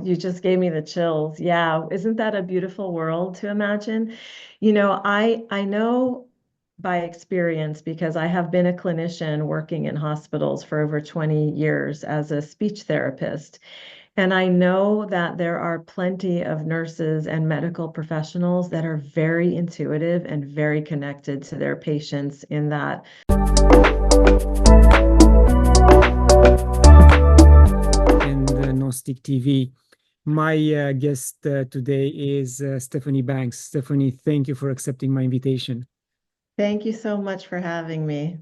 You just gave me the chills. Yeah, isn't that a beautiful world to imagine? I know by experience because I have been a clinician working in hospitals for over 20 years as a speech therapist. And I know that there are plenty of nurses and medical professionals that are very intuitive and very connected to their patients in that. And Gnostic TV. My guest today is Stephanie Banks. Stephanie, thank you for accepting my invitation. Thank you so much for having me.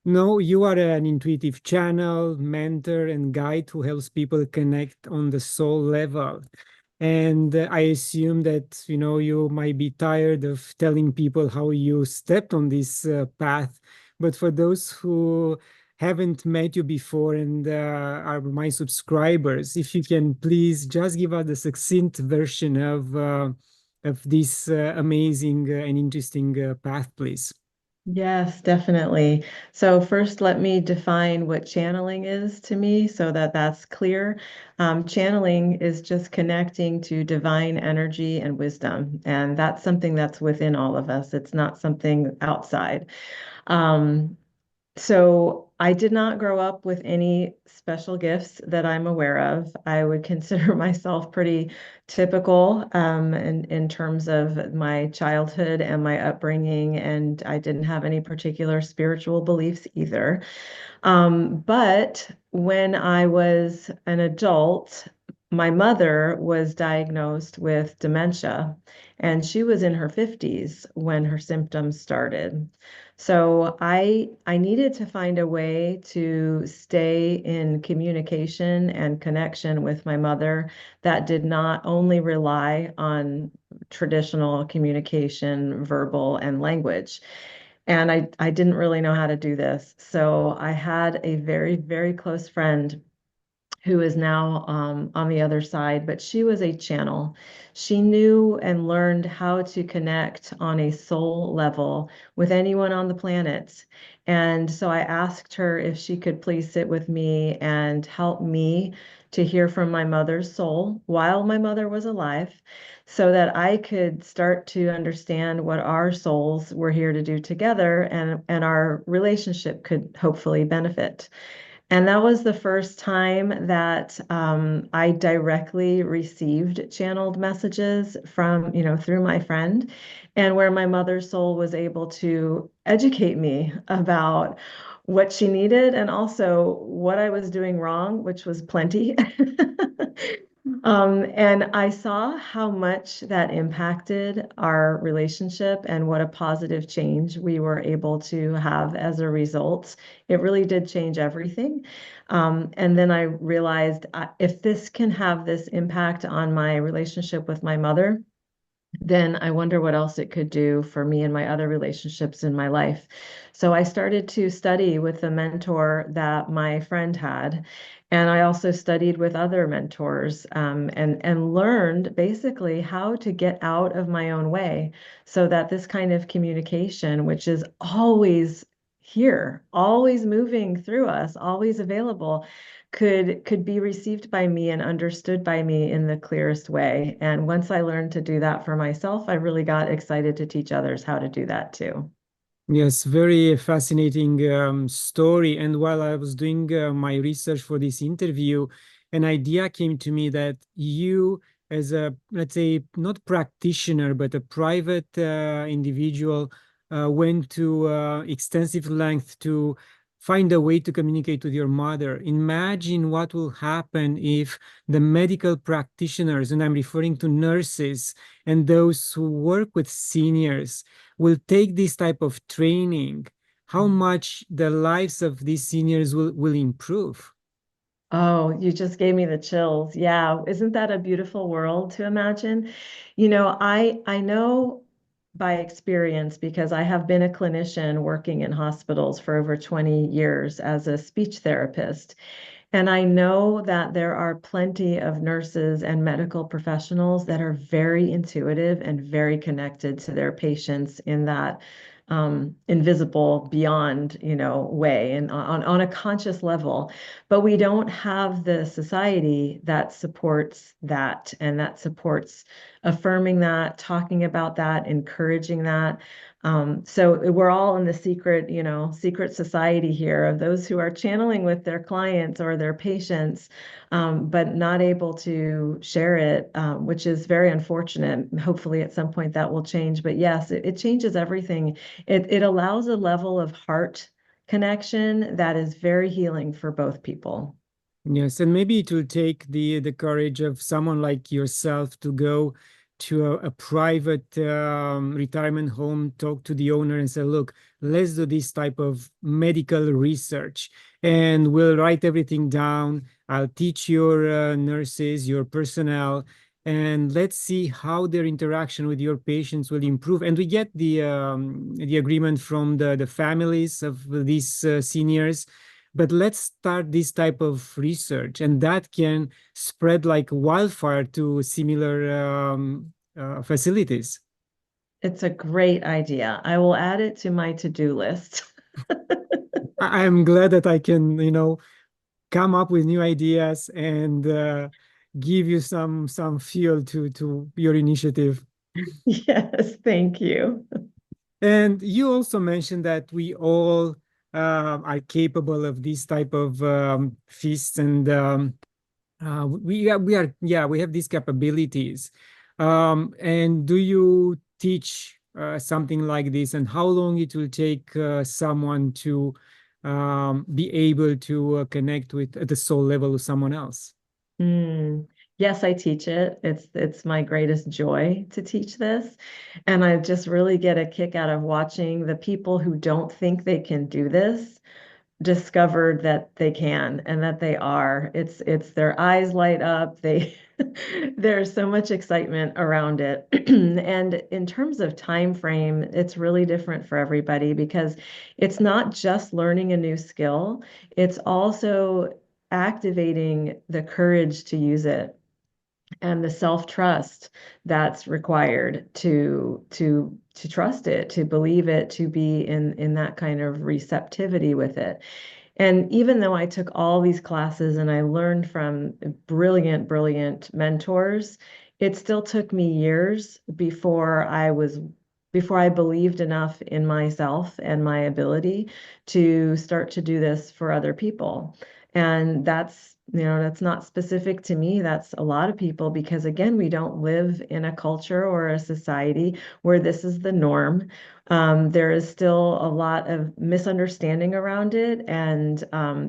No, you are an intuitive channel, mentor, and guide who helps people connect on the soul level. And I assume that, you might be tired of telling people how you stepped on this path. But for those who haven't met you before and are my subscribers, if you can please just give us a succinct version of this amazing and interesting path, please. Yes, definitely. So first, let me define what channeling is to me so that that's clear. Channeling is just connecting to divine energy and wisdom, and that's something that's within all of us. It's not something outside. Um, So I did not grow up with any special gifts that I'm aware of. I would consider myself pretty typical in terms of my childhood and my upbringing, and I didn't have any particular spiritual beliefs either. But when I was an adult, my mother was diagnosed with dementia, and she was in her 50s when her symptoms started. So I needed to find a way to stay in communication and connection with my mother that did not only rely on traditional communication, verbal and language. And I didn't really know how to do this. So I had a very, very close friend who is now on the other side, but she was a channel. She knew and learned how to connect on a soul level with anyone on the planet. And so I asked her if she could please sit with me and help me to hear from my mother's soul while my mother was alive, so that I could start to understand what our souls were here to do together and our relationship could hopefully benefit. And that was the first time that I directly received channeled messages from, through my friend, and where my mother's soul was able to educate me about what she needed and also what I was doing wrong, which was plenty. And I saw how much that impacted our relationship and what a positive change we were able to have as a result. It really did change everything. And then I realized if this can have this impact on my relationship with my mother, then I wonder what else it could do for me and my other relationships in my life. So I started to study with the mentor that my friend had. And I also studied with other mentors and learned basically how to get out of my own way so that this kind of communication, which is always here, always moving through us, always available, could be received by me and understood by me in the clearest way. And once I learned to do that for myself, I really got excited to teach others how to do that too. Yes, very fascinating story. And while I was doing my research for this interview, an idea came to me that you, as a, let's say, not practitioner, but a private individual, went to extensive length to find a way to communicate with your mother. Imagine what will happen if the medical practitioners, and I'm referring to nurses and those who work with seniors, will take this type of training, how much the lives of these seniors will improve. Oh, you just gave me the chills. Yeah, isn't that a beautiful world to imagine? I know by experience because I have been a clinician working in hospitals for over 20 years as a speech therapist. And I know that there are plenty of nurses and medical professionals that are very intuitive and very connected to their patients in that invisible beyond, way and on a conscious level. But we don't have the society that supports that and that supports affirming that, talking about that, encouraging that. So we're all in the secret, secret society here of those who are channeling with their clients or their patients, but not able to share it, which is very unfortunate. Hopefully, at some point that will change. But yes, it changes everything. It allows a level of heart connection that is very healing for both people. Yes, and maybe it will take the courage of someone like yourself to go to a private retirement home, talk to the owner and say, look, let's do this type of medical research and we'll write everything down. I'll teach your nurses, your personnel, and let's see how their interaction with your patients will improve. And we get the agreement from the families of these seniors, but let's start this type of research, and that can spread like wildfire to similar facilities. It's a great idea. I will add it to my to-do list. I'm glad that I can, come up with new ideas and give you some fuel to your initiative. Yes, thank you. And you also mentioned that we all are capable of this type of feasts, and we have these capabilities. And do you teach something like this, and how long it will take someone to be able to connect with at the soul level with someone else? Mm. Yes, I teach it. It's my greatest joy to teach this. And I just really get a kick out of watching the people who don't think they can do this discovered that they can and that they are. It's their eyes light up. There's so much excitement around it. And in terms of time frame, it's really different for everybody because it's not just learning a new skill, it's also activating the courage to use it and the self-trust that's required to trust it, to believe it, to be in that kind of receptivity with it. And even though I took all these classes and I learned from brilliant, brilliant mentors, it still took me years before I believed enough in myself and my ability to start to do this for other people. And that's not specific to me. That's a lot of people because again, we don't live in a culture or a society where this is the norm. There is still a lot of misunderstanding around it and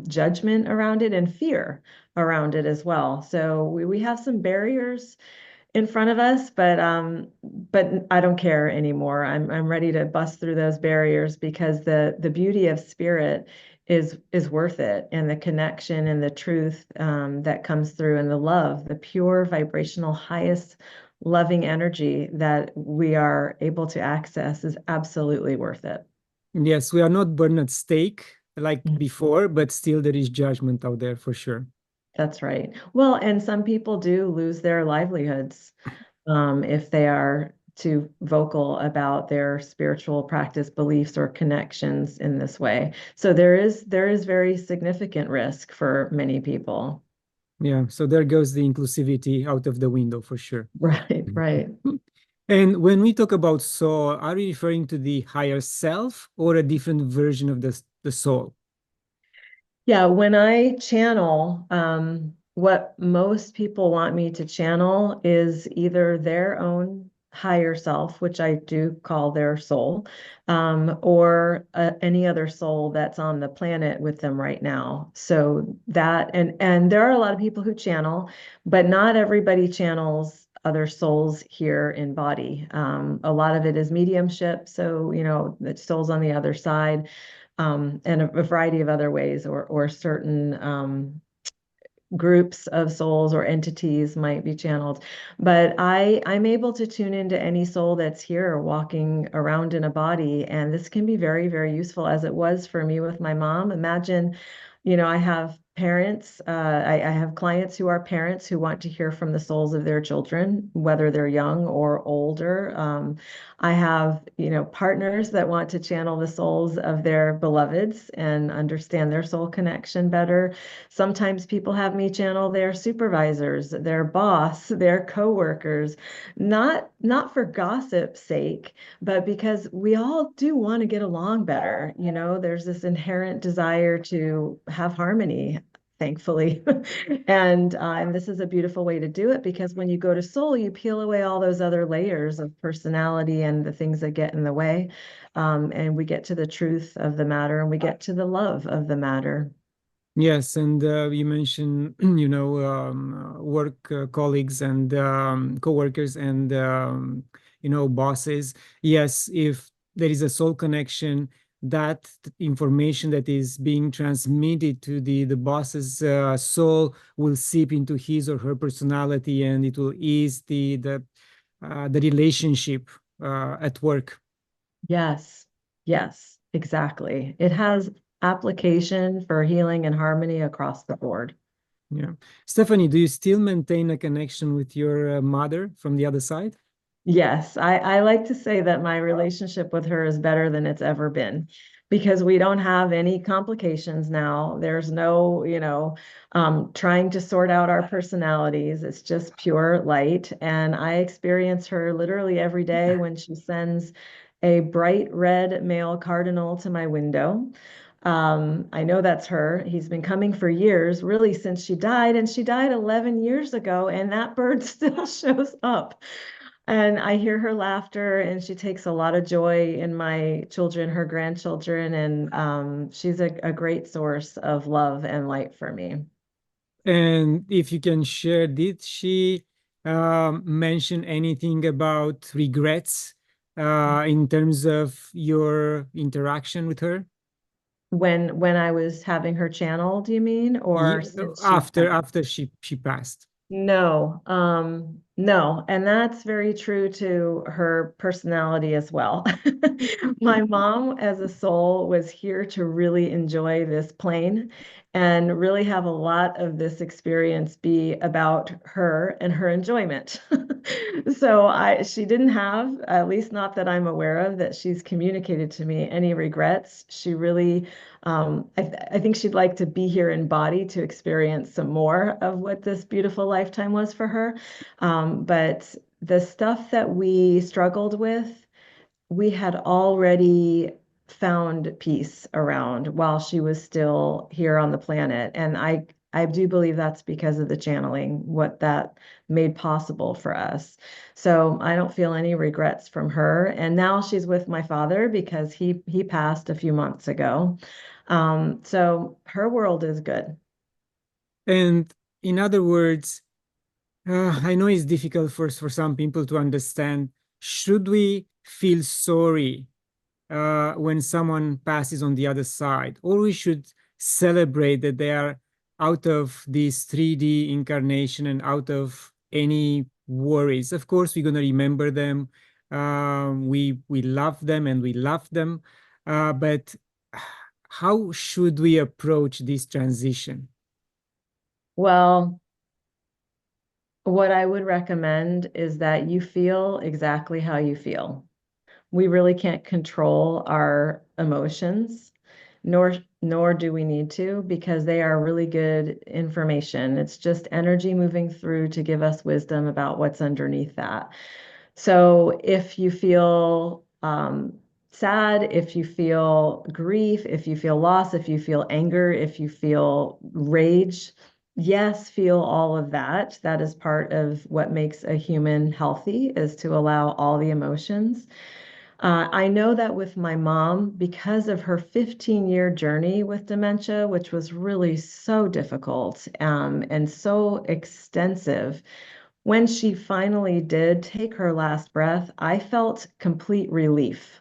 judgment around it and fear around it as well. So we have some barriers in front of us, but I don't care anymore. I'm ready to bust through those barriers because the beauty of spirit is worth it, and the connection and the truth that comes through, and the love, the pure vibrational highest loving energy that we are able to access is absolutely worth it. Yes, we are not burned at stake like before, but still there is judgment out there for sure. That's right. Well, and some people do lose their livelihoods if they are too vocal about their spiritual practice beliefs or connections in this way. So there is very significant risk for many people. Yeah, so there goes the inclusivity out of the window for sure. Right, right. And when we talk about soul, are we referring to the higher self or a different version of the soul? Yeah, when I channel, what most people want me to channel is either their own higher self, which I do call their soul, or any other soul that's on the planet with them right now. So that, and there are a lot of people who channel, but not everybody channels other souls here in body. A lot of it is mediumship, so the souls on the other side, and a variety of other ways, or certain groups of souls or entities might be channeled. But I'm able to tune into any soul that's here walking around in a body, and this can be very, very useful, as it was for me with my mom. Imagine, I have parents. I have clients who are parents who want to hear from the souls of their children, whether they're young or older. I have, partners that want to channel the souls of their beloveds and understand their soul connection better. Sometimes people have me channel their supervisors, their boss, their coworkers, not for gossip's sake, but because we all do want to get along better. There's this inherent desire to have harmony, thankfully. And this is a beautiful way to do it, because when you go to soul, you peel away all those other layers of personality and the things that get in the way. And we get to the truth of the matter, and we get to the love of the matter. Yes, and you mentioned, work colleagues and coworkers and bosses. Yes, if there is a soul connection, that information that is being transmitted to the boss's soul will seep into his or her personality, and it will ease the relationship at work. Yes, yes, exactly. It has application for healing and harmony across the board. Yeah. Stephanie, do you still maintain a connection with your mother from the other side? Yes, I like to say that my relationship with her is better than it's ever been, because we don't have any complications now. There's no, trying to sort out our personalities. It's just pure light. And I experience her literally every day when she sends a bright red male cardinal to my window. I know that's her. He's been coming for years, really since she died, and she died 11 years ago, and that bird still shows up. And I hear her laughter, and she takes a lot of joy in my children, her grandchildren, and she's a great source of love and light for me. And if you can share, did she mention anything about regrets in terms of your interaction with her? When I was having her channel, do you mean, or since she passed? After she passed. No, and that's very true to her personality as well. My mom, as a soul, was here to really enjoy this plane and really have a lot of this experience be about her and her enjoyment. So she didn't have, at least not that I'm aware of, that she's communicated to me any regrets. She really I think she'd like to be here in body to experience some more of what this beautiful lifetime was for her. But the stuff that we struggled with, we had already found peace around while she was still here on the planet. And I do believe that's because of the channeling, what that made possible for us. So I don't feel any regrets from her. And now she's with my father because he passed a few months ago. So her world is good. And in other words, I know it's difficult for some people to understand. Should we feel sorry when someone passes on the other side, or we should celebrate that they are out of this 3D incarnation and out of any worries? Of course, we're going to remember them. We love them and we love them. But how should we approach this transition? Well, what I would recommend is that you feel exactly how you feel. We really can't control our emotions, nor do we need to, because they are really good information. It's just energy moving through to give us wisdom about what's underneath that. So if you feel sad, if you feel grief, if you feel loss, if you feel anger, if you feel rage, yes, feel all of that. That is part of what makes a human healthy, is to allow all the emotions. I know that with my mom, because of her 15-year journey with dementia, which was really so difficult and so extensive, when she finally did take her last breath, I felt complete relief,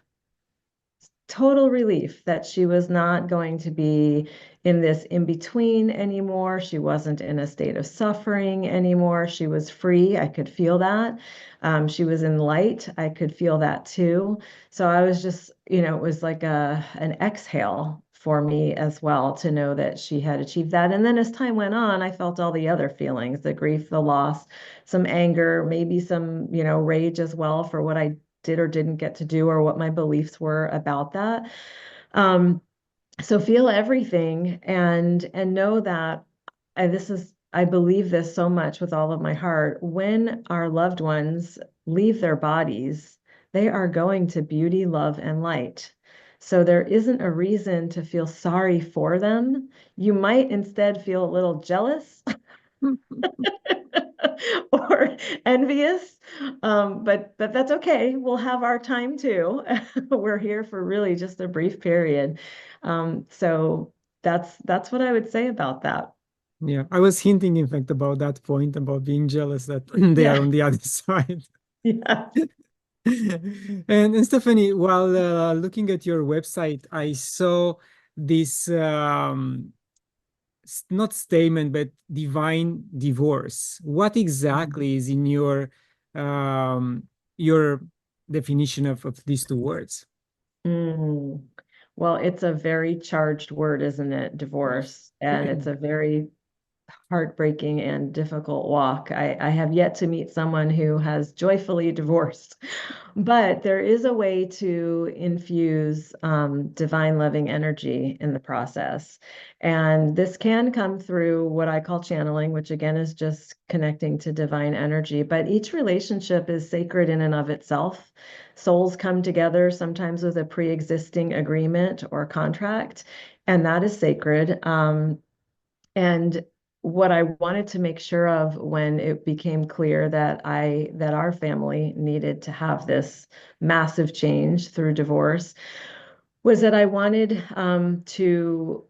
total relief that she was not going to be in this in between anymore. She wasn't in a state of suffering anymore. She was free. I could feel that. She was in light. I could feel that too. So I was just, it was like an exhale for me as well to know that she had achieved that. And then as time went on, I felt all the other feelings, the grief, the loss, some anger, maybe some, rage as well for what I did or didn't get to do or what my beliefs were about that. Um, so feel everything and know that I believe this so much with all of my heart. When our loved ones leave their bodies, they are going to beauty, love, and light. So there isn't a reason to feel sorry for them. You might instead feel a little jealous or envious. But that's okay. We'll have our time too. We're here for really just a brief period. So that's what I would say about that. Yeah, I was hinting, in fact, about that point about being jealous that they are Yeah. on the other side. Yeah. And Stephanie, while looking at your website, I saw this not statement, but divine divorce. What exactly is in your definition of these two words? Mm. Well, it's a very charged word, isn't it? Yes. Divorce. And it's a very heartbreaking and difficult walk. I have yet to meet someone who has joyfully divorced, but there is a way to infuse divine loving energy in the process. And this can come through what I call channeling, which again is just connecting to divine energy. But each relationship is sacred in and of itself. Souls come together sometimes with a pre existing agreement or contract, and that is sacred. And what I wanted to make sure of when it became clear that our family needed to have this massive change through divorce was that I wanted to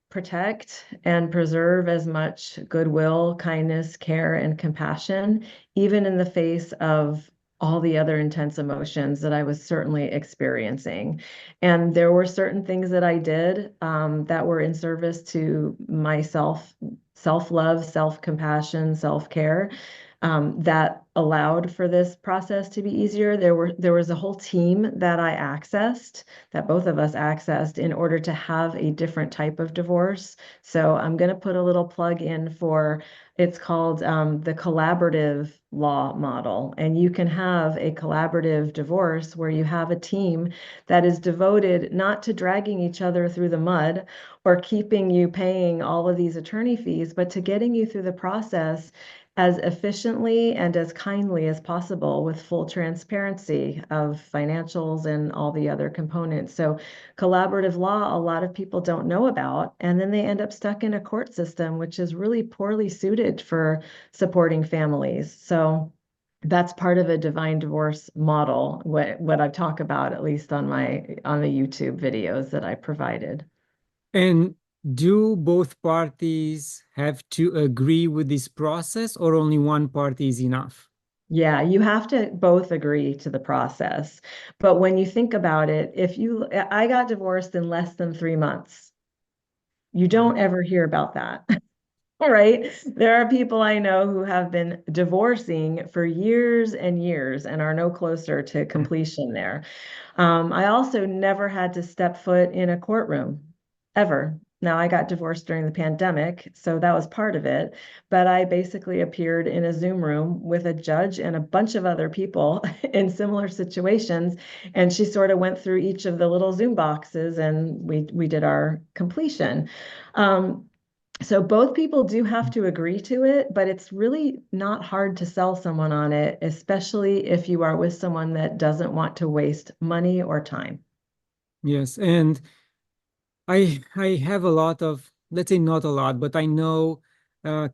protect and preserve as much goodwill, kindness, care, and compassion, even in the face of all the other intense emotions that I was certainly experiencing. And there were certain things that I did that were in service to myself, self-love, self-compassion, self-care, that allowed for this process to be easier. There was a whole team that I accessed, that both of us accessed in order to have a different type of divorce. So I'm going to put a little plug in for, it's called the collaborative law model. And you can have a collaborative divorce where you have a team that is devoted not to dragging each other through the mud or keeping you paying all of these attorney fees, but to getting you through the process as efficiently and as kindly as possible with full transparency of financials and all the other components. So collaborative law, a lot of people don't know about, and then they end up stuck in a court system, which is really poorly suited for supporting families. So that's part of a divine divorce model, what I talk about, at least on the YouTube videos that I provided. And do both parties have to agree with this process, or only one party is enough? Yeah, you have to both agree to the process. But when you think about it, I got divorced in less than 3 months. You don't ever hear about that. All right. There are people I know who have been divorcing for years and years and are no closer to completion there. I also never had to step foot in a courtroom ever. Now, I got divorced during the pandemic, so that was part of it. But I basically appeared in a Zoom room with a judge and a bunch of other people in similar situations. And she sort of went through each of the little Zoom boxes and we did our completion. Um, so both people do have to agree to it, but it's really not hard to sell someone on it, especially if you are with someone that doesn't want to waste money or time. Yes, and I have a lot of, let's say not a lot, but I know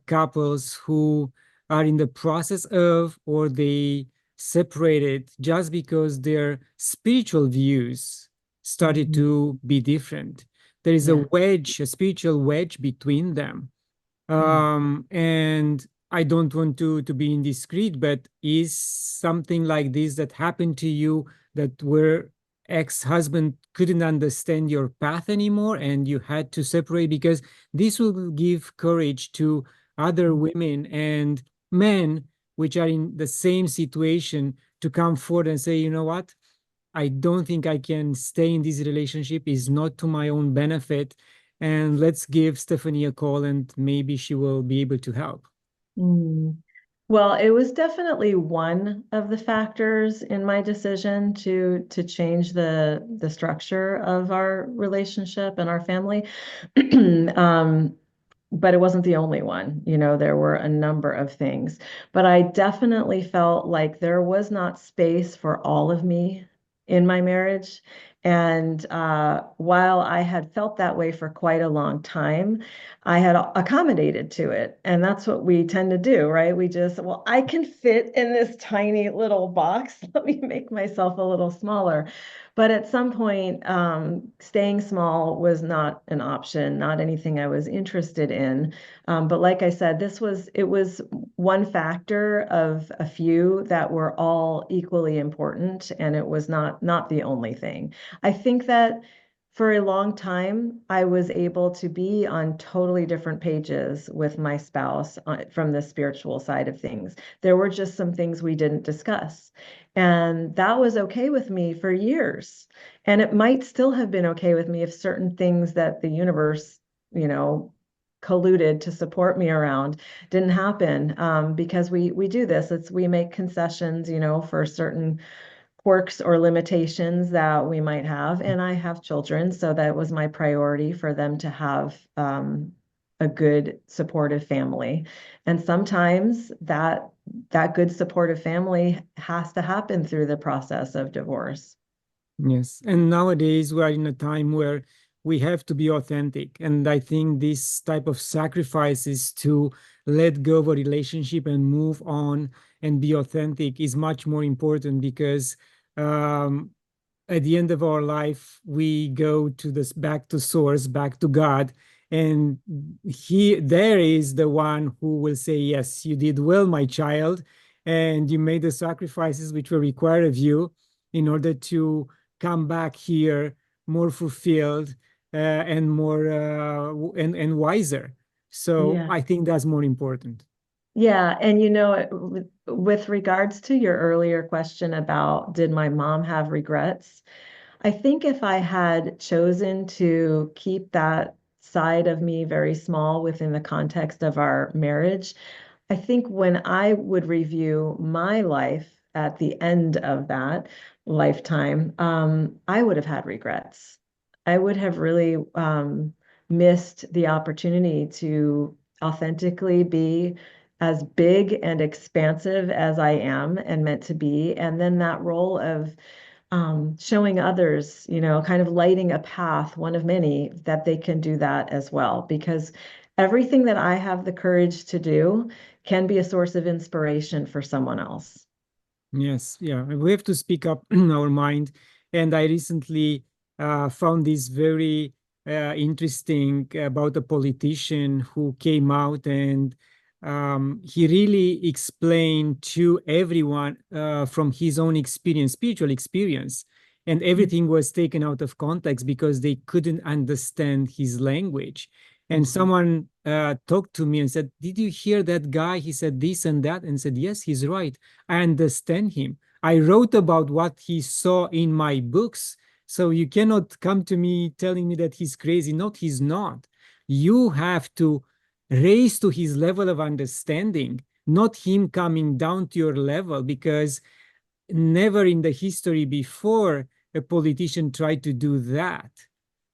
couples who are in the process of, or they separated just because their spiritual views started Mhm. to be different. There is a Yeah. wedge, a spiritual wedge between them. Mm. And I don't want to be indiscreet, but is something like this that happened to you, that where ex-husband couldn't understand your path anymore and you had to separate? Because this will give courage to other women and men which are in the same situation to come forward and say, you know what? I don't think I can stay in this relationship. It's not to my own benefit. And let's give Stephanie a call and maybe she will be able to help. Mm. Well, it was definitely one of the factors in my decision to change the structure of our relationship and our family. Um, but it wasn't the only one. You know, there were a number of things. But I definitely felt like there was not space for all of me in my marriage. And while I had felt that way for quite a long time, I had accommodated to it. And that's what we tend to do, right? We just, well, I can fit in this tiny little box. Let me make myself a little smaller. But at some point, staying small was not an option, not anything I was interested in. But like I said, it was one factor of a few that were all equally important, and it was not the only thing. I think that for a long time, I was able to be on totally different pages with my spouse from the spiritual side of things. There were just some things we didn't discuss. And that was okay with me for years. And it might still have been okay with me if certain things that the universe, you know, colluded to support me around didn't happen, because we do this. We make concessions, for certain quirks or limitations that we might have. And I have children, so that was my priority for them to have a good supportive family. And sometimes that good supportive family has to happen through the process of divorce. Yes. And nowadays we are in a time where we have to be authentic. And I think this type of sacrifices to let go of a relationship and move on and be authentic is much more important because um, at the end of our life, we go to this back to source, back to God. And there is the one who will say, yes, you did well, my child. And you made the sacrifices which were required of you in order to come back here more fulfilled and more and wiser. So Yeah. I think that's more important. Yeah, and with regards to your earlier question about did my mom have regrets, I think if I had chosen to keep that side of me very small within the context of our marriage, I think when I would review my life at the end of that lifetime, I would have had regrets. I would have really missed the opportunity to authentically be as big and expansive as I am and meant to be. And then that role of showing others, kind of lighting a path, one of many, that they can do that as well. Because everything that I have the courage to do can be a source of inspiration for someone else. Yes, yeah, we have to speak up our mind. And I recently found this very interesting about a politician who came out and he really explained to everyone from his own experience, spiritual experience, and everything was taken out of context because they couldn't understand his language. And Mhm. someone talked to me and said, "Did you hear that guy? He said this and that," and said, "Yes, he's right. I understand him. I wrote about what he saw in my books. So you cannot come to me telling me that he's crazy. No, he's not. You have to raise to his level of understanding, not him coming down to your level, because never in the history before a politician tried to do that,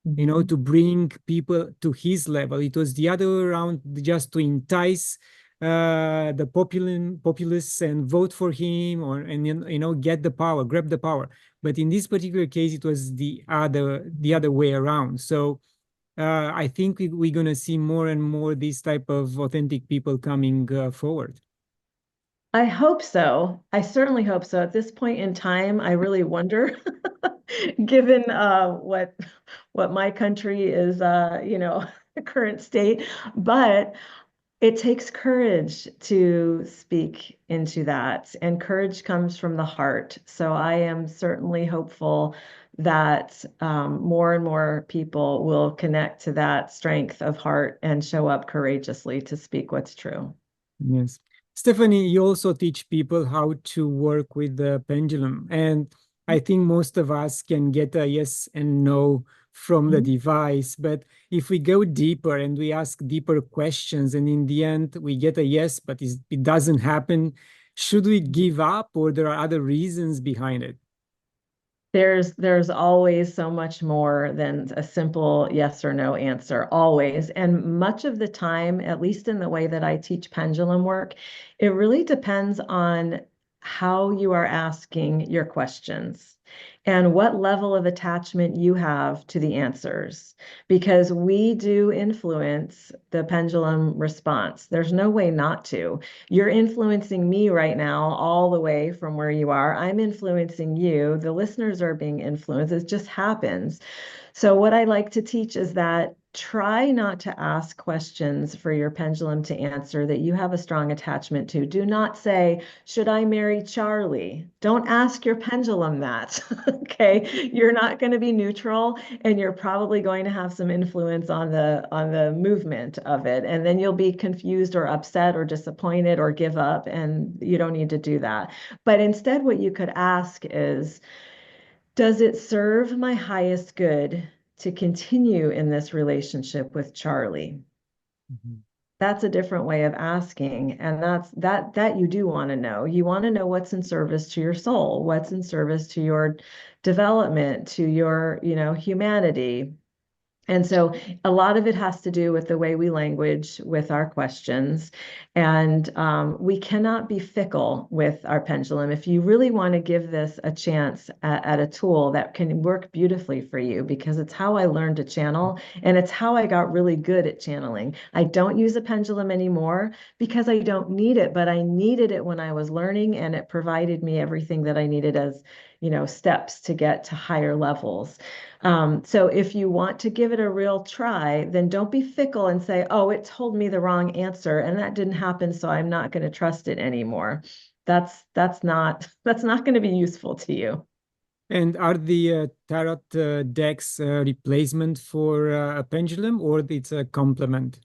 Mhm. to bring people to his level. It was the other way around, just to entice the populists and vote for him, or and get the power, grab the power. But in this particular case, it was the other way around. So I think we're gonna see more and more these type of authentic people coming forward. I hope so. I certainly hope so. At this point in time, I really wonder, given what my country is, the current state. But it takes courage to speak into that, and courage comes from the heart. So I am certainly hopeful that more and more people will connect to that strength of heart and show up courageously to speak what's true. Yes. Stephanie, you also teach people how to work with the pendulum. And I think most of us can get a yes and no from the Mhm. device. But if we go deeper and we ask deeper questions, and in the end we get a yes, but it doesn't happen, should we give up, or there are other reasons behind it? There's always so much more than a simple yes or no answer, always. And much of the time, at least in the way that I teach pendulum work, it really depends on how you are asking your questions and what level of attachment you have to the answers, because we do influence the pendulum response. There's no way not to. You're influencing me right now, all the way from where you are. I'm influencing you. The listeners are being influenced. It just happens. So, what I like to teach is that try not to ask questions for your pendulum to answer that you have a strong attachment to. Do not say, should I marry Charlie? Don't ask your pendulum that. Okay. You're not going to be neutral, and you're probably going to have some influence on the movement of it. And then you'll be confused or upset or disappointed or give up, and you don't need to do that. But instead, what you could ask is, does it serve my highest good to continue in this relationship with Charlie? Mhm. That's a different way of asking, and that you do want to know. You want to know what's in service to your soul, what's in service to your development, to your, humanity. And so a lot of it has to do with the way we language with our questions. And we cannot be fickle with our pendulum. If you really want to give this a chance at a tool that can work beautifully for you, because it's how I learned to channel and it's how I got really good at channeling. I don't use a pendulum anymore because I don't need it, but I needed it when I was learning, and it provided me everything that I needed as, steps to get to higher levels. So if you want to give it a real try, then don't be fickle and say, oh, it told me the wrong answer and that didn't happen, so I'm not going to trust it anymore. That's not going to be useful to you. And are the tarot decks a replacement for a pendulum, or it's a complement?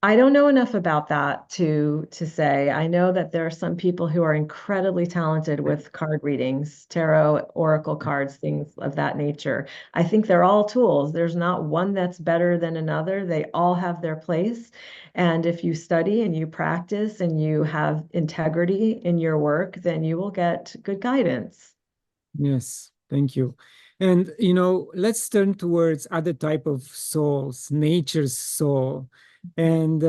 I don't know enough about that to say. I know that there are some people who are incredibly talented with card readings, tarot, oracle cards, things of that nature. I think they're all tools. There's not one that's better than another. They all have their place. And if you study and you practice and you have integrity in your work, then you will get good guidance. Yes, thank you. And let's turn towards other type of souls, nature's soul. And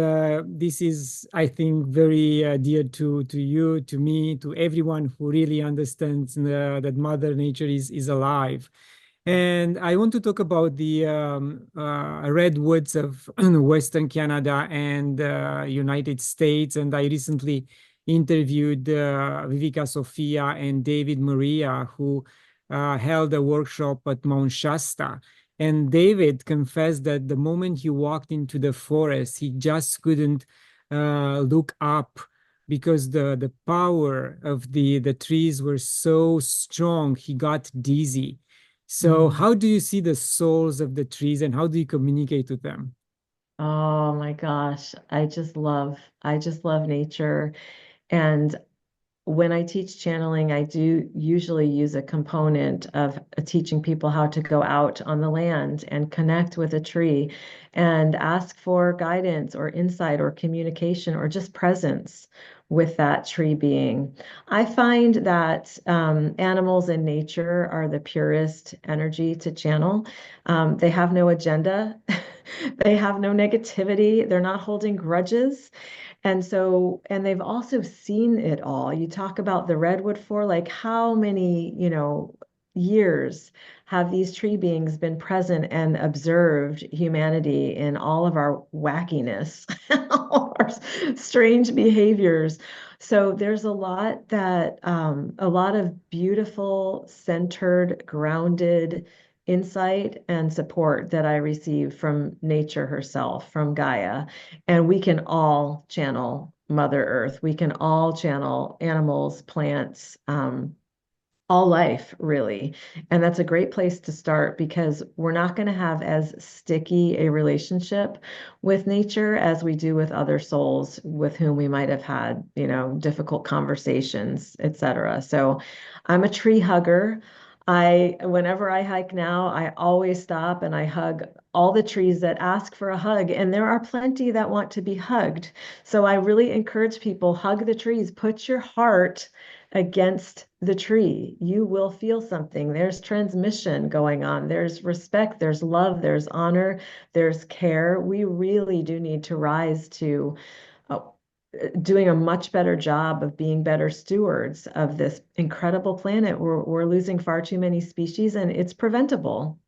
this is, I think, very dear to you, to me, to everyone who really understands that Mother Nature is alive. And I want to talk about the redwoods of Western Canada and United States. And I recently interviewed Vivika Sophia and David Maria, who held a workshop at Mount Shasta. And David confessed that the moment he walked into the forest, he just couldn't look up because the power of the trees were so strong, he got dizzy. So, Mm. how do you see the souls of the trees, and how do you communicate with them? Oh my gosh, I just love nature. And when I teach channeling, I do usually use a component of teaching people how to go out on the land and connect with a tree and ask for guidance or insight or communication or just presence with that tree being. I find that animals in nature are the purest energy to channel. They have no agenda. They have no negativity. They're not holding grudges. And so, and they've also seen it all. You talk about the redwood for like how many, years have these tree beings been present and observed humanity in all of our wackiness, all our strange behaviors. So there's a lot of beautiful, centered, grounded insight and support that I receive from nature herself, from Gaia. And we can all channel Mother Earth. We can all channel animals, plants, all life, really. And that's a great place to start because we're not going to have as sticky a relationship with nature as we do with other souls with whom we might have had, difficult conversations, etc. So I'm a tree hugger. Whenever I hike now, I always stop and I hug all the trees that ask for a hug, and there are plenty that want to be hugged. So I really encourage people, hug the trees, put your heart against the tree. You will feel something. There's transmission going on. There's respect, there's love, there's honor, there's care. We really do need to rise to uh, doing a much better job of being better stewards of this incredible planet. We're losing far too many species, and it's preventable.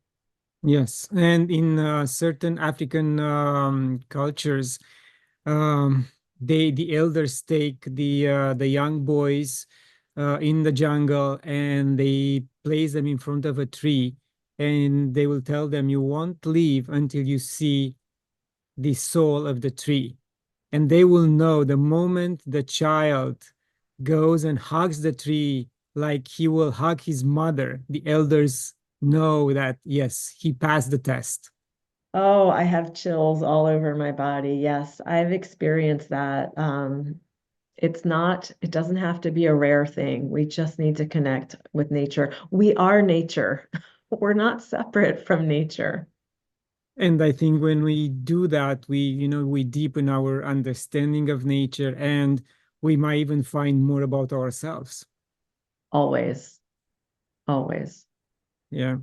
Yes, and in certain African cultures, um, the elders take the young boys in the jungle and they place them in front of a tree, and they will tell them, "You won't leave until you see the soul of the tree." And they will know the moment the child goes and hugs the tree like he will hug his mother, the elders know that, yes, he passed the test. Oh, I have chills all over my body. Yes, I've experienced that. It doesn't have to be a rare thing. We just need to connect with nature. We are nature. We're not separate from nature. And I think when we do that, we deepen our understanding of nature, and we might even find more about ourselves. Always, always. Yeah.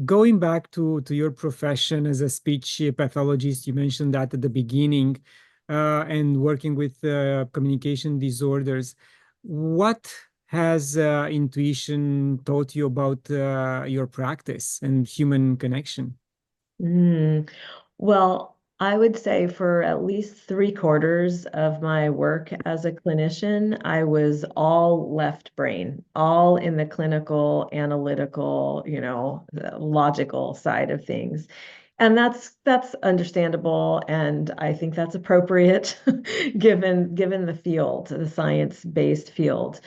Going back to your profession as a speech pathologist, you mentioned that at the beginning, and working with communication disorders. What has intuition taught you about your practice and human connection? Mm. Well, I would say for at least 3/4 of my work as a clinician, I was all left brain, all in the clinical, analytical, the logical side of things. And that's understandable, and I think that's appropriate given the field, the science-based field.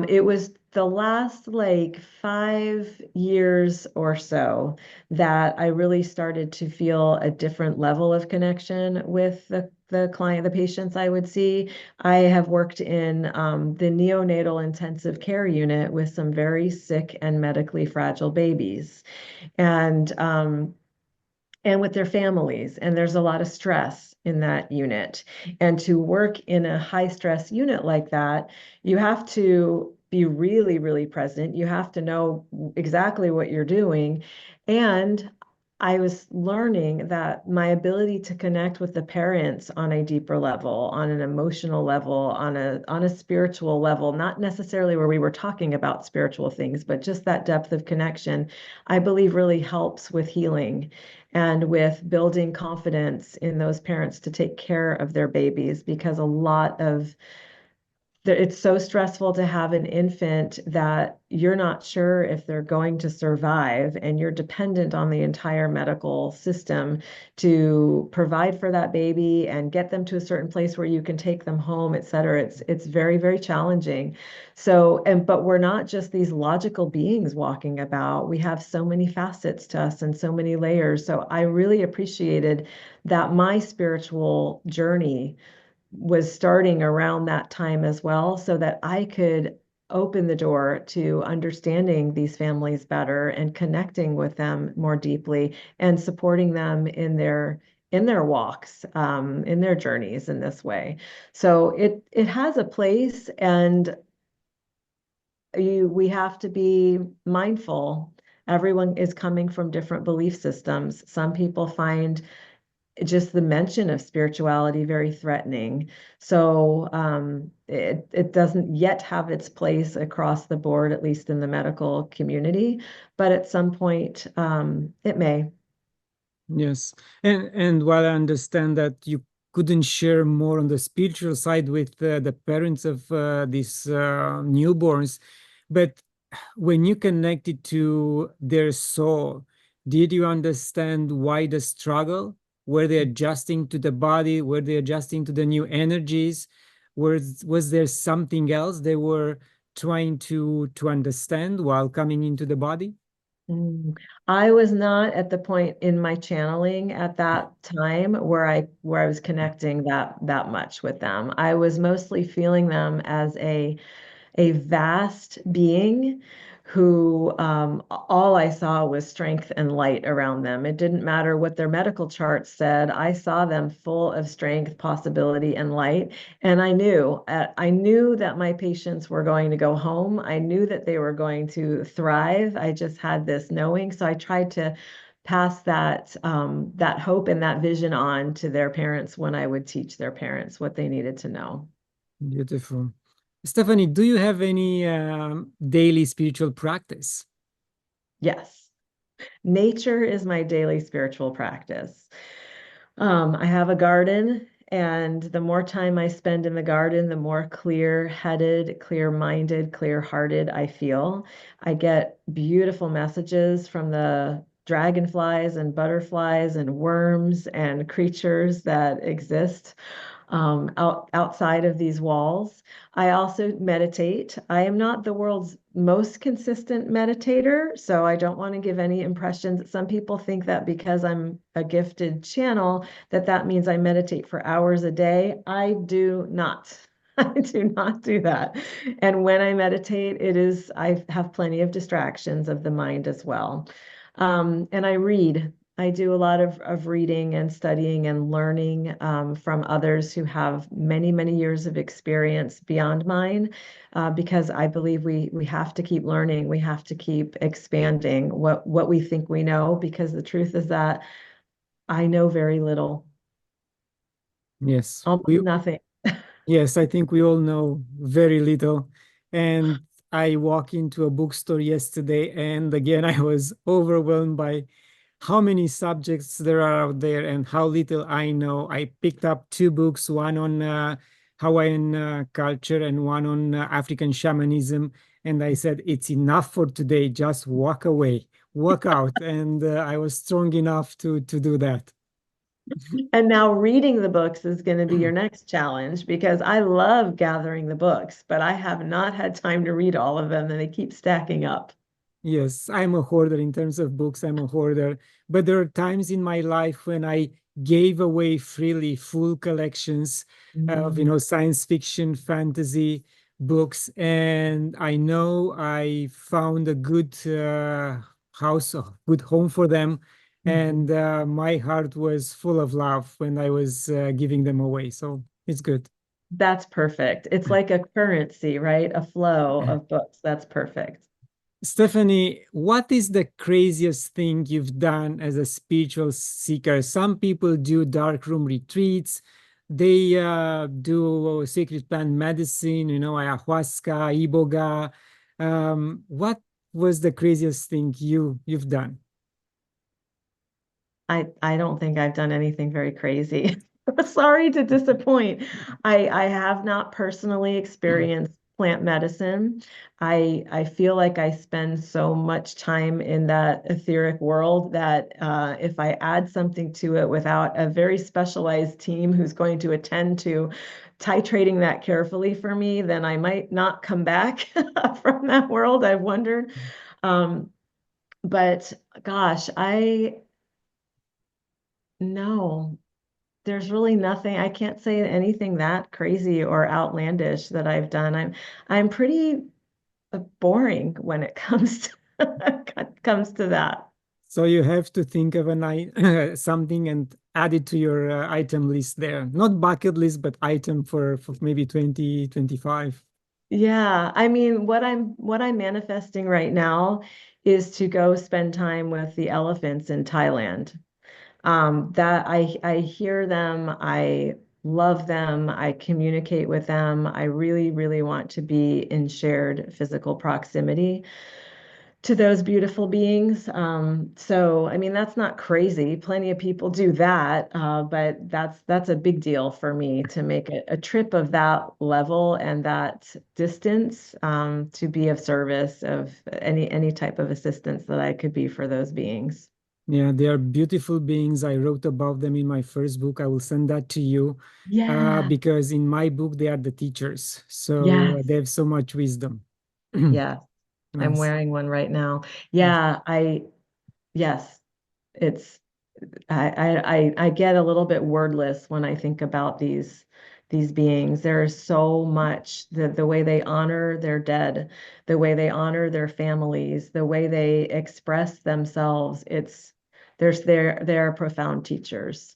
It was the last like 5 years or so that I really started to feel a different level of connection with the client, the patients I would see. I have worked in the neonatal intensive care unit with some very sick and medically fragile babies. And with their families. And there's a lot of stress in that unit. And to work in a high stress unit like that, you have to be really, really present. You have to know exactly what you're doing. And I was learning that my ability to connect with the parents on a deeper level, on an emotional level, on a spiritual level, not necessarily where we were talking about spiritual things, but just that depth of connection, I believe really helps with healing and with building confidence in those parents to take care of their babies because a lot of it's so stressful to have an infant that you're not sure if they're going to survive, and you're dependent on the entire medical system to provide for that baby and get them to a certain place where you can take them home, et cetera. It's very, very challenging. But we're not just these logical beings walking about. We have so many facets to us and so many layers. So I really appreciated that my spiritual journey was starting around that time as well, so that I could open the door to understanding these families better and connecting with them more deeply and supporting them in their walks, in their journeys in this way. So it has a place, and we have to be mindful. Everyone is coming from different belief systems. Some people find just the mention of spirituality very threatening. So it doesn't yet have its place across the board, at least in the medical community, but at some point it may. Yes. And while I understand that you couldn't share more on the spiritual side with the parents of these newborns, but when you connected to their soul, did you understand why the struggle? Were they adjusting to the body? Were they adjusting to the new energies? Was there something else they were trying to understand while coming into the body? Mm. I was not at the point in my channeling at that time where I was connecting that much with them. I was mostly feeling them as a vast being who all I saw was strength and light around them. It didn't matter what their medical charts said. I saw them full of strength, possibility, and light. And I knew that my patients were going to go home. I knew that they were going to thrive. I just had this knowing. So I tried to pass that hope and that vision on to their parents when I would teach their parents what they needed to know. Beautiful. Stephanie, do you have any daily spiritual practice? Yes. Nature is my daily spiritual practice. I have a garden, and the more time I spend in the garden, the more clear-headed, clear-minded, clear-hearted I feel. I get beautiful messages from the dragonflies and butterflies and worms and creatures that exist outside of these walls. I also meditate. I am not the world's most consistent meditator, so I don't want to give any impressions. Some people think that because I'm a gifted channel, that means I meditate for hours a day. I do not. I do not do that. And when I meditate, I have plenty of distractions of the mind as well. And I read. I do a lot of reading and studying and learning from others who have many, many years of experience beyond mine, because I believe we have to keep learning. We have to keep expanding what we think we know, because the truth is that I know very little, Yes, almost we nothing. yes, I think we all know very little. And I walked into a bookstore yesterday, and again, I was overwhelmed by how many subjects there are out there and how little I know. I picked up two books, one on Hawaiian culture and one on African shamanism. And I said, it's enough for today. Just walk away, walk out. And I was strong enough to do that. And now reading the books is going to be your next challenge, because I love gathering the books, but I have not had time to read all of them and they keep stacking up. Yes, I'm a hoarder in terms of books. I'm a hoarder. But there are times in my life when I gave away freely full collections of, Mm. science fiction, fantasy books. And I know I found a good house, a good home for them. Mhm. And my heart was full of love when I was giving them away. So it's good. That's perfect. It's like a currency, right? A flow of books. That's perfect. Stephanie, what is the craziest thing you've done as a spiritual seeker? Some people do dark room retreats. They do sacred plant medicine, ayahuasca, iboga. What was the craziest thing you've done? I don't think I've done anything very crazy. Sorry to disappoint. I have not personally experienced plant medicine. I feel like I spend so much time in that etheric world that if I add something to it without a very specialized team who's going to attend to titrating that carefully for me, then I might not come back from that world. I've wondered. Um, but gosh, I no, there's really nothing. I can't say anything that crazy or outlandish that I've done. I'm pretty boring when it comes to comes to that. So you have to think of something and add it to your item list there. Not bucket list, but item for maybe 2025. Yeah, I mean, what I'm manifesting right now is to go spend time with the elephants in Thailand. That I hear them, I love them, I communicate with them. I really, really want to be in shared physical proximity to those beautiful beings. So I mean, that's not crazy. Plenty of people do that, but that's a big deal for me to make a trip of that level and that distance, to be of service of any type of assistance that I could be for those beings. Yeah, they are beautiful beings. I wrote about them in my first book. I will send that to you Yeah. because in my book, they are the teachers. So they Yes. have so much wisdom. Yeah, I'm Nice. wearing one right now. Yes. Yeah, yes, it's I get a little bit wordless when I think about these beings. There's so much the way they honor their dead, the way they honor their families, the way they express themselves. They're profound teachers.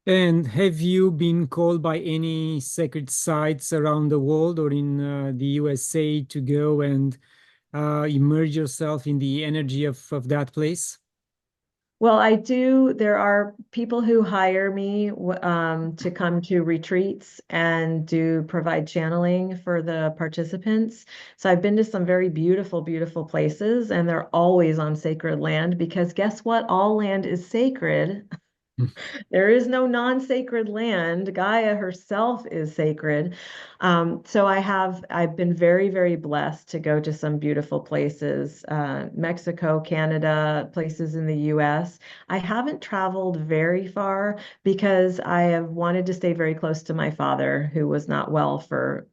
And have you been called by any sacred sites around the world or in the USA to go and immerse yourself in the energy of that place? Well, I do. There are people who hire me to come to retreats and do provide channeling for the participants. So I've been to some very beautiful, beautiful places, and they're always on sacred land because guess what? All land is sacred. There is no non-sacred land. Gaia herself is sacred. So I've been very, very blessed to go to some beautiful places, Mexico, Canada, places in the US. I haven't traveled very far because I have wanted to stay very close to my father, who was not well for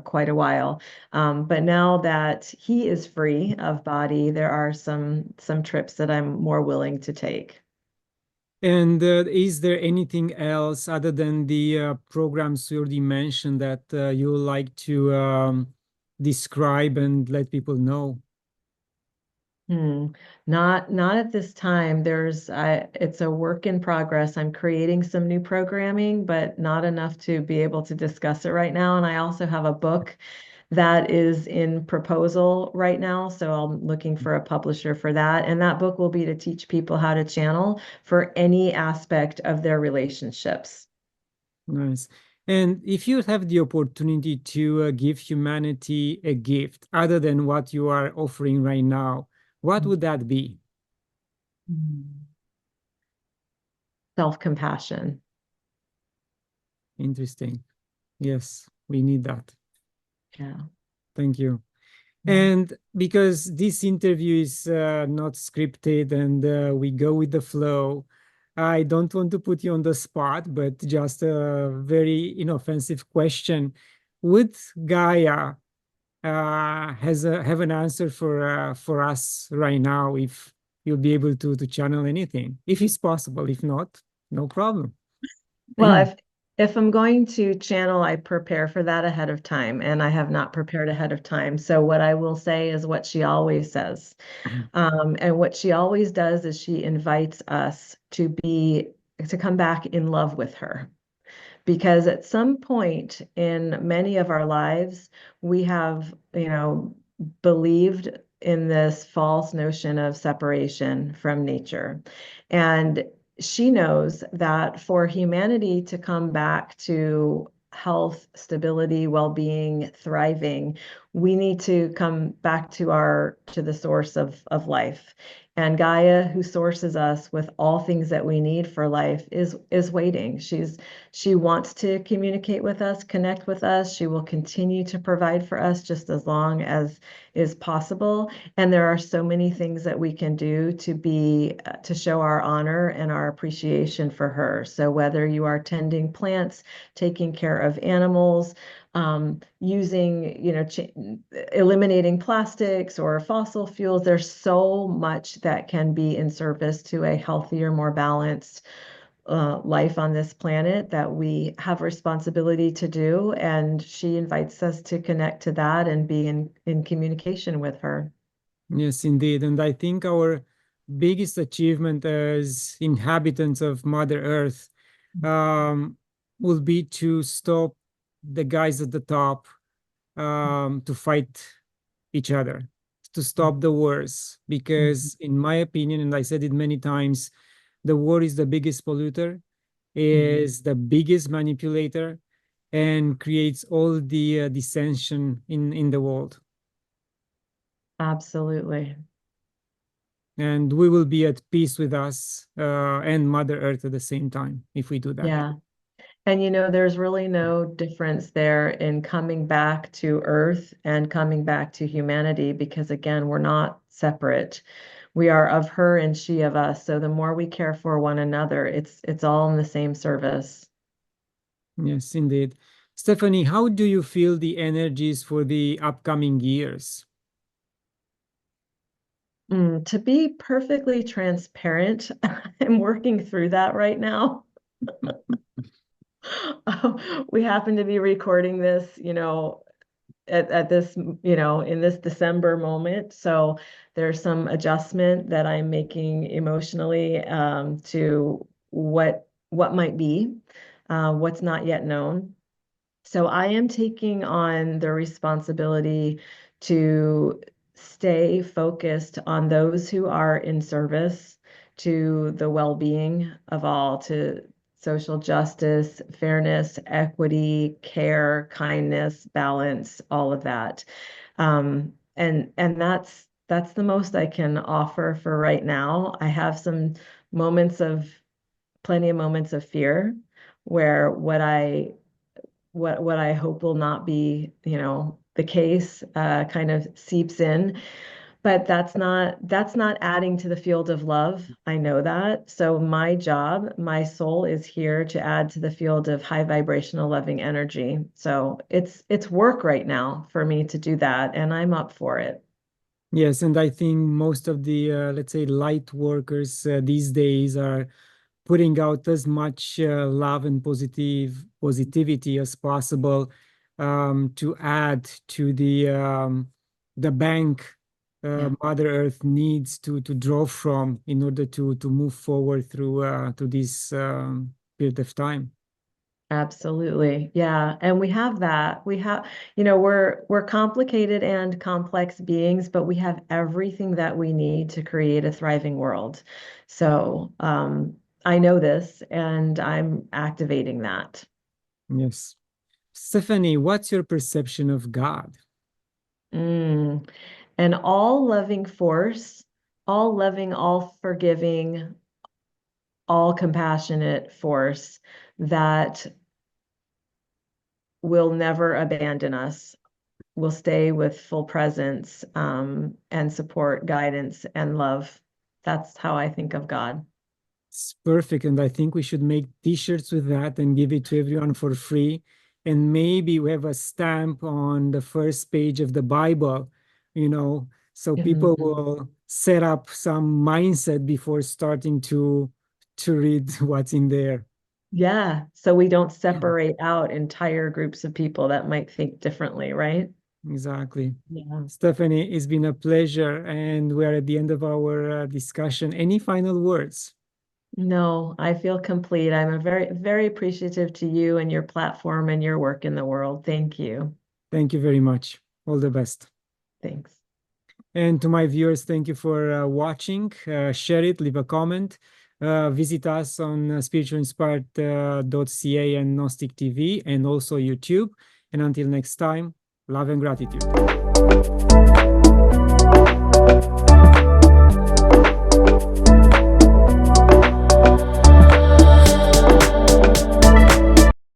quite a while. But now that he is free of body, there are some trips that I'm more willing to take. And is there anything else other than the programs you already mentioned that you would like to describe and let people know? Hmm. Not at this time. It's a work in progress. I'm creating some new programming, but not enough to be able to discuss it right now. And I also have a book that is in proposal right now. So I'm looking for a publisher for that. And that book will be to teach people how to channel for any aspect of their relationships. Nice. And if you have the opportunity to give humanity a gift other than what you are offering right now, what would that be? Self-compassion. Interesting. Yes, we need that. Yeah. Thank you. Yeah. And because this interview is not scripted and we go with the flow, I don't want to put you on the spot, but just a very inoffensive question. Would Gaia have an answer for us right now if you'll be able to channel anything, if it's possible. If not, no problem. Well, if I'm going to channel, I prepare for that ahead of time, and I have not prepared ahead of time. So what I will say is what she always says. And what she always does is she invites us to come back in love with her. Because at some point in many of our lives, we have, believed in this false notion of separation from nature. And she knows that for humanity to come back to health, stability, well-being, thriving, we need to come back to the source of life. And Gaia, who sources us with all things that we need for life, is waiting. She wants to communicate with us, connect with us. She will continue to provide for us just as long as is possible. And there are so many things that we can do to show our honor and our appreciation for her. So whether you are tending plants, taking care of animals, using, eliminating plastics or fossil fuels, there's so much that can be in service to a healthier, more balanced life on this planet that we have responsibility to do. And she invites us to connect to that and be in communication with her. Yes, indeed. And I think our biggest achievement as inhabitants of Mother Earth um, will be to stop the guys at the top to fight each other, to stop the wars. Mhm. Because, in my opinion, and I said it many times, the war is the biggest polluter, Mhm. is the biggest manipulator, and creates all the dissension in the world. Absolutely. And we will be at peace with us and Mother Earth at the same time if we do that. Yeah. And there's really no difference there in coming back to Earth and coming back to humanity because, again, we're not separate. We are of her and she of us. So the more we care for one another, it's all in the same service. Yes, indeed. Stephanie, how do you feel the energies for the upcoming years? To be perfectly transparent, I'm working through that right now. We happen to be recording this, at this, in this December moment. So there's some adjustment that I'm making emotionally to what might be, what's not yet known. So I am taking on the responsibility to stay focused on those who are in service to the well-being of all, to social justice, fairness, equity, care, kindness, balance, all of that. And that's the most I can offer for right now. I have some moments of plenty of moments of fear where what I hope will not be, the case, kind of seeps in. But that's not adding to the field of love. I know that. So my job, my soul is here to add to the field of high vibrational loving energy. So it's work right now for me to do that, and I'm up for it. Yes, and I think most of the, let's say, light workers these days are putting out as much love and positivity as possible to add to the bank Yeah. Mother Earth needs to draw from in order to move forward through to this period of time. Absolutely. Yeah. And we have that. We're complicated and complex beings, but we have everything that we need to create a thriving world. So I know this and I'm activating that. Yes. Stephanie, what's your perception of God? Mm. An all loving force, all loving, all forgiving, all compassionate force that will never abandon us, will stay with full presence, and support, guidance, and love. That's how I think of God. It's perfect. And I think we should make t-shirts with that and give it to everyone for free. And maybe we have a stamp on the first page of the Bible, so people Mhm. will set up some mindset before starting to read what's in there. Yeah, so we don't separate out entire groups of people that might think differently, right? Exactly. Yeah. Stephanie, it's been a pleasure, and we're at the end of our discussion. Any final words? No, I feel complete. I'm a very, very appreciative to you and your platform and your work in the world. Thank you. Thank you very much. All the best. Thanks. And to my viewers, thank you for watching. Share it, leave a comment. Visit us on spiritualinspired.ca and Gnostic TV and also YouTube. And until next time, love and gratitude.